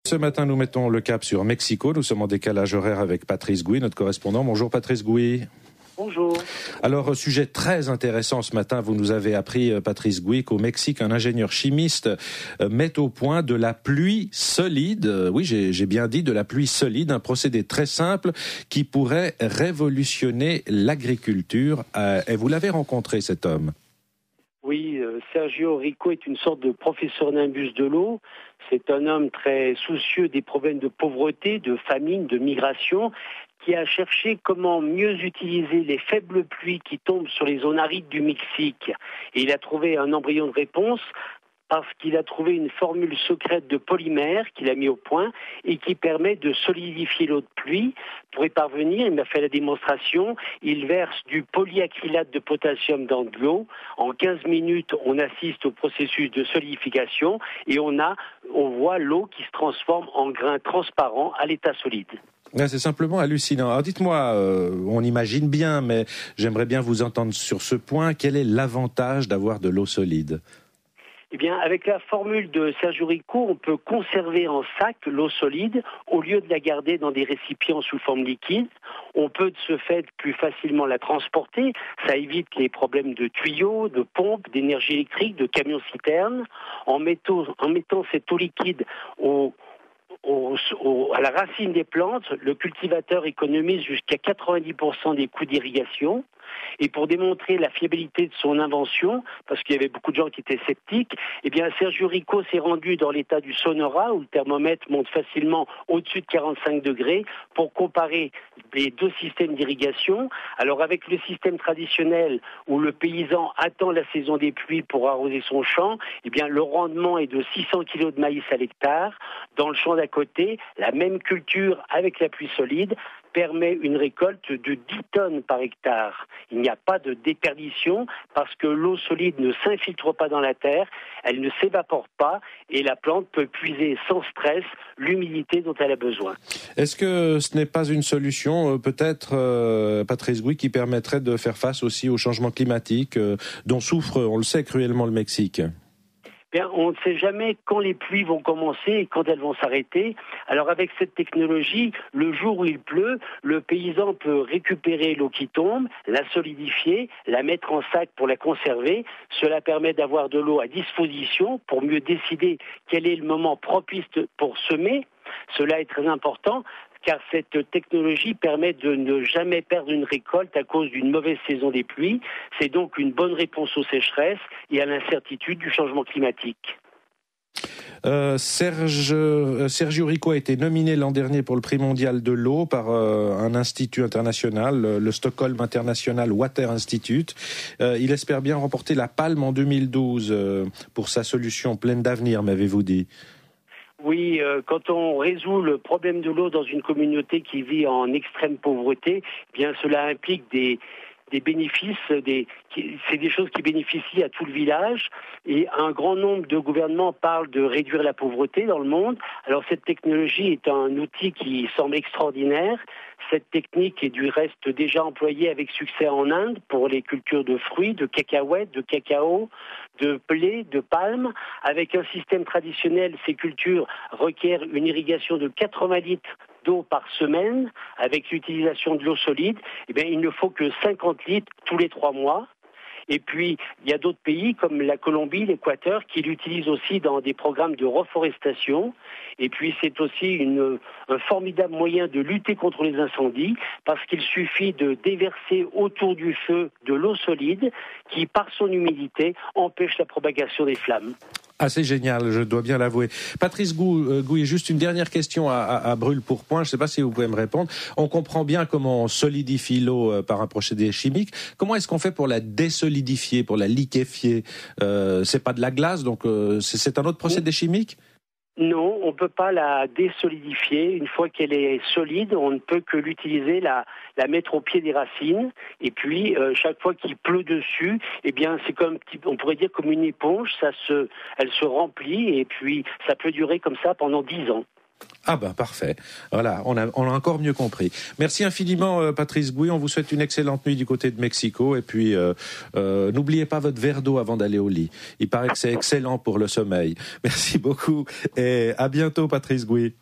Ce matin, nous mettons le cap sur Mexico. Nous sommes en décalage horaire avec Patrice Gouy, notre correspondant. Bonjour Patrice Gouy. Bonjour. Alors, sujet très intéressant ce matin. Vous nous avez appris, Patrice Gouy, qu'au Mexique, un ingénieur chimiste met au point de la pluie solide. Oui, j'ai bien dit de la pluie solide, un procédé très simple qui pourrait révolutionner l'agriculture. Et vous l'avez rencontré, cet homme? Oui, Sergio Rico est une sorte de professeur nimbus de l'eau. C'est un homme très soucieux des problèmes de pauvreté, de famine, de migration, qui a cherché comment mieux utiliser les faibles pluies qui tombent sur les zones arides du Mexique. Et il a trouvé un embryon de réponse parce qu'il a trouvé une formule secrète de polymère qu'il a mis au point et qui permet de solidifier l'eau de pluie. Pour y parvenir, il m'a fait la démonstration, il verse du polyacrylate de potassium dans de l'eau. En 15 minutes, on assiste au processus de solidification et on voit l'eau qui se transforme en grains transparents à l'état solide. C'est simplement hallucinant. Alors dites-moi, on imagine bien, mais j'aimerais bien vous entendre sur ce point. Quel est l'avantage d'avoir de l'eau solide ? Eh bien, avec la formule de Sergio Rico, on peut conserver en sac l'eau solide au lieu de la garder dans des récipients sous forme liquide. On peut de ce fait plus facilement la transporter. Ça évite les problèmes de tuyaux, de pompes, d'énergie électrique, de camions-citernes. En mettant cette eau liquide à la racine des plantes, le cultivateur économise jusqu'à 90% des coûts d'irrigation. Et pour démontrer la fiabilité de son invention, parce qu'il y avait beaucoup de gens qui étaient sceptiques, eh bien Sergio Rico s'est rendu dans l'état du Sonora où le thermomètre monte facilement au-dessus de 45 degrés pour comparer les deux systèmes d'irrigation. Alors avec le système traditionnel où le paysan attend la saison des pluies pour arroser son champ, eh bien le rendement est de 600 kg de maïs à l'hectare. Dans le champ d'à côté, la même culture avec la pluie solide permet une récolte de 10 tonnes par hectare. Il n'y a pas de déperdition parce que l'eau solide ne s'infiltre pas dans la terre, elle ne s'évapore pas et la plante peut puiser sans stress l'humidité dont elle a besoin. Est-ce que ce n'est pas une solution, peut-être, Patrice Gouy, qui permettrait de faire face aussi au changement climatique dont souffre, on le sait, cruellement le Mexique ? Bien, on ne sait jamais quand les pluies vont commencer et quand elles vont s'arrêter. Alors avec cette technologie, le jour où il pleut, le paysan peut récupérer l'eau qui tombe, la solidifier, la mettre en sac pour la conserver. Cela permet d'avoir de l'eau à disposition pour mieux décider quel est le moment propice pour semer. Cela est très important, car cette technologie permet de ne jamais perdre une récolte à cause d'une mauvaise saison des pluies. C'est donc une bonne réponse aux sécheresses et à l'incertitude du changement climatique. Sergio Rico a été nominé l'an dernier pour le prix mondial de l'eau par un institut international, le Stockholm International Water Institute. Il espère bien remporter la palme en 2012 pour sa solution pleine d'avenir, m'avez-vous dit. Oui, quand on résout le problème de l'eau dans une communauté qui vit en extrême pauvreté, eh bien cela implique des bénéfices, c'est des choses qui bénéficient à tout le village et un grand nombre de gouvernements parlent de réduire la pauvreté dans le monde. Alors cette technologie est un outil qui semble extraordinaire. Cette technique est du reste déjà employée avec succès en Inde pour les cultures de fruits, de cacahuètes, de cacao, de blé, de palme. Avec un système traditionnel, ces cultures requièrent une irrigation de 80 litres d'eau par semaine. Avec l'utilisation de l'eau solide, eh bien, il ne faut que 50 litres tous les 3 mois. Et puis, il y a d'autres pays comme la Colombie, l'Équateur, qui l'utilisent aussi dans des programmes de reforestation. Et puis, c'est aussi un formidable moyen de lutter contre les incendies parce qu'il suffit de déverser autour du feu de l'eau solide qui, par son humidité, empêche la propagation des flammes. C'est génial, je dois bien l'avouer. Patrice Gouy, juste une dernière question à brûle-pourpoint. Je ne sais pas si vous pouvez me répondre. On comprend bien comment on solidifie l'eau par un procédé chimique. Comment est-ce qu'on fait pour la désolidifier, pour la liquéfier ? C'est pas de la glace, donc c'est un autre procédé chimique ? Non, on ne peut pas la désolidifier. Une fois qu'elle est solide, on ne peut que l'utiliser, la mettre au pied des racines. Et puis, chaque fois qu'il pleut dessus, eh bien, c'est comme, on pourrait dire comme une éponge. Elle se remplit et puis ça peut durer comme ça pendant 10 ans. Ah ben parfait. Voilà, on a encore mieux compris. Merci infiniment Patrice Gouy. On vous souhaite une excellente nuit du côté de Mexico. Et puis n'oubliez pas votre verre d'eau avant d'aller au lit. Il paraît que c'est excellent pour le sommeil. Merci beaucoup et à bientôt Patrice Gouy.